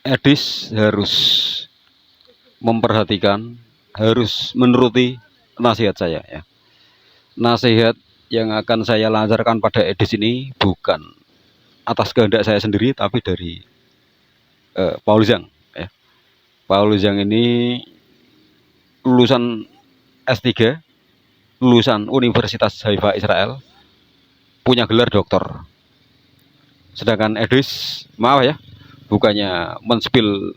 Edis harus memperhatikan, harus menuruti nasihat saya ya. Nasihat yang akan saya lancarkan pada Edis ini bukan atas kehendak saya sendiri, tapi dari Paul Zhang ya. Paul Zhang ini lulusan S3, lulusan Universitas Haifa Israel, punya gelar doktor. Sedangkan Edis, maaf ya, bukannya men-spill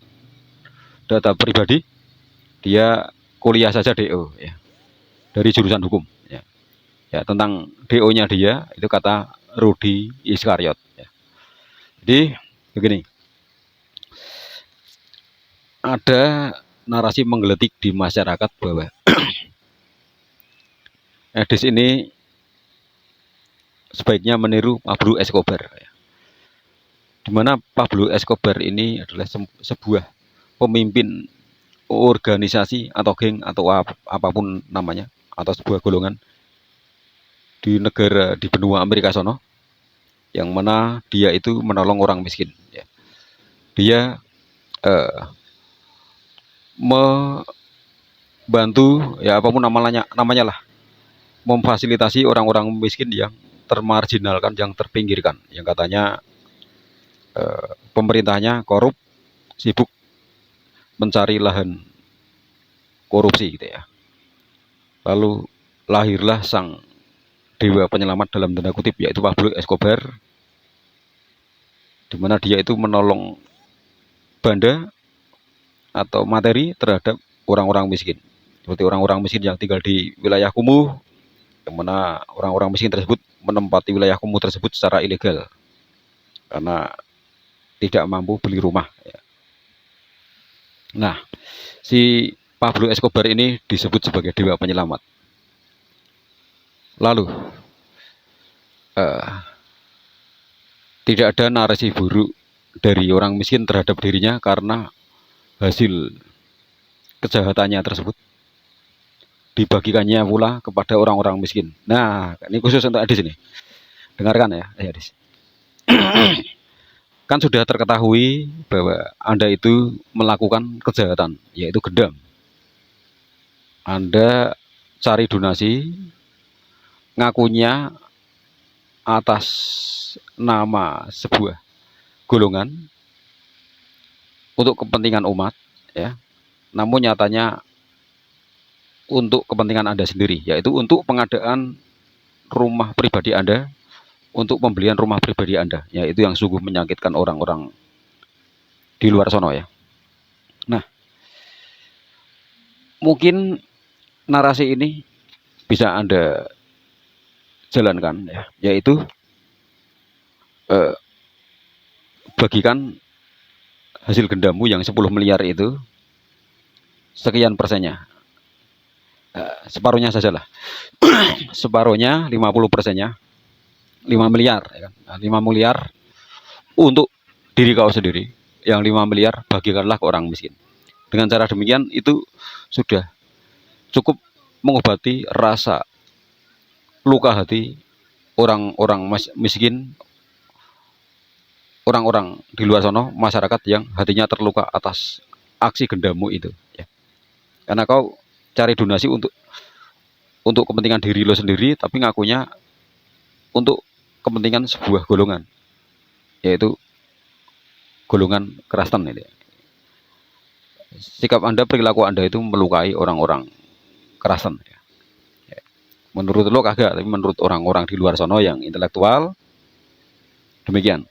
data pribadi, dia kuliah saja DO ya, dari jurusan hukum ya. Ya, tentang DO-nya dia itu kata Rudy Iskariot ya. Jadi begini, ada narasi menggeletik di masyarakat bahwa Edis ini sebaiknya meniru Pablo Escobar ya. Di mana Pablo Escobar ini adalah sebuah pemimpin organisasi atau geng atau apapun namanya, atau sebuah golongan di negara di benua Amerika sono, yang mana dia itu menolong orang miskin ya. Dia membantu ya, apapun namanya lah, memfasilitasi orang-orang miskin yang termarginalkan, yang terpinggirkan, yang katanya pemerintahnya korup, sibuk mencari lahan korupsi gitu ya. Lalu lahirlah sang dewa penyelamat dalam tanda kutip, yaitu Pablo Escobar, di mana dia itu menolong benda atau materi terhadap orang-orang miskin, seperti orang-orang miskin yang tinggal di wilayah kumuh, yang mana orang-orang miskin tersebut menempati wilayah kumuh tersebut secara ilegal karena tidak mampu beli rumah ya. Nah, si Pablo Escobar ini disebut sebagai dewa penyelamat. Lalu tidak ada narasi buruk dari orang miskin terhadap dirinya karena hasil kejahatannya tersebut dibagikannya pula kepada orang-orang miskin. Nah, ini khusus untuk Adis ini. Dengarkan ya, Adis. Kan sudah terketahui bahwa Anda itu melakukan kejahatan, yaitu gendam. Anda cari donasi, ngakunya atas nama sebuah golongan untuk kepentingan umat ya. Namun nyatanya untuk kepentingan Anda sendiri, yaitu untuk pengadaan rumah pribadi Anda, untuk pembelian rumah pribadi Anda, yaitu yang sungguh menyakitkan orang-orang di luar sono ya. Nah, mungkin narasi ini bisa Anda jalankan ya, yaitu bagikan hasil gendamu yang 10 miliar itu sekian persennya, separuhnya sajalah. Separuhnya 50%-nya 5 miliar ya kan? 5 miliar untuk diri kau sendiri, yang 5 miliar bagikanlah ke orang miskin. Dengan cara demikian itu sudah cukup mengobati rasa luka hati orang-orang miskin, orang-orang di luar sana, masyarakat yang hatinya terluka atas aksi gendamu itu ya. Karena kau cari donasi untuk kepentingan diri lo sendiri, tapi ngakunya untuk kepentingan sebuah golongan, yaitu golongan Kristen ini. Sikap Anda, perilaku Anda itu melukai orang-orang Kristen ya. Menurut lo kagak, tapi menurut orang-orang di luar sana yang intelektual demikian.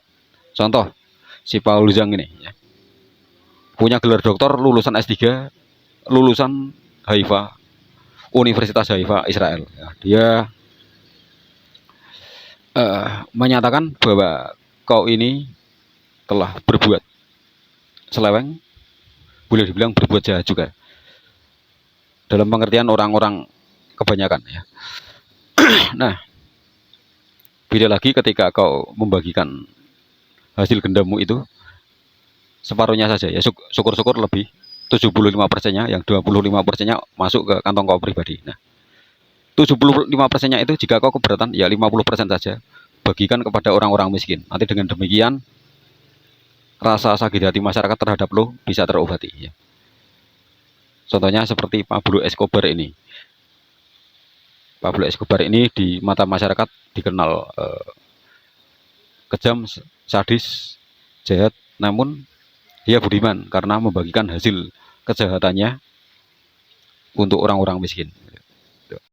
Contoh, si Paul Zhang ini ya, punya gelar doktor, lulusan S3, lulusan Haifa, Universitas Haifa Israel ya. Dia menyatakan bahwa kau ini telah berbuat seleweng, boleh dibilang berbuat jahat juga, dalam pengertian orang-orang kebanyakan ya. Nah, beda lagi ketika kau membagikan hasil gendamu itu separuhnya saja ya, syukur-syukur lebih 75%-nya, yang 25%-nya masuk ke kantong kau pribadi. Nah, 75%-nya itu jika kau keberatan ya 50% saja bagikan kepada orang-orang miskin. Nanti dengan demikian rasa sakit hati masyarakat terhadap lo bisa terobati ya. Contohnya seperti Pablo Escobar ini. Pablo Escobar ini di mata masyarakat dikenal kejam, sadis, jahat, namun dia budiman karena membagikan hasil kejahatannya untuk orang-orang miskin.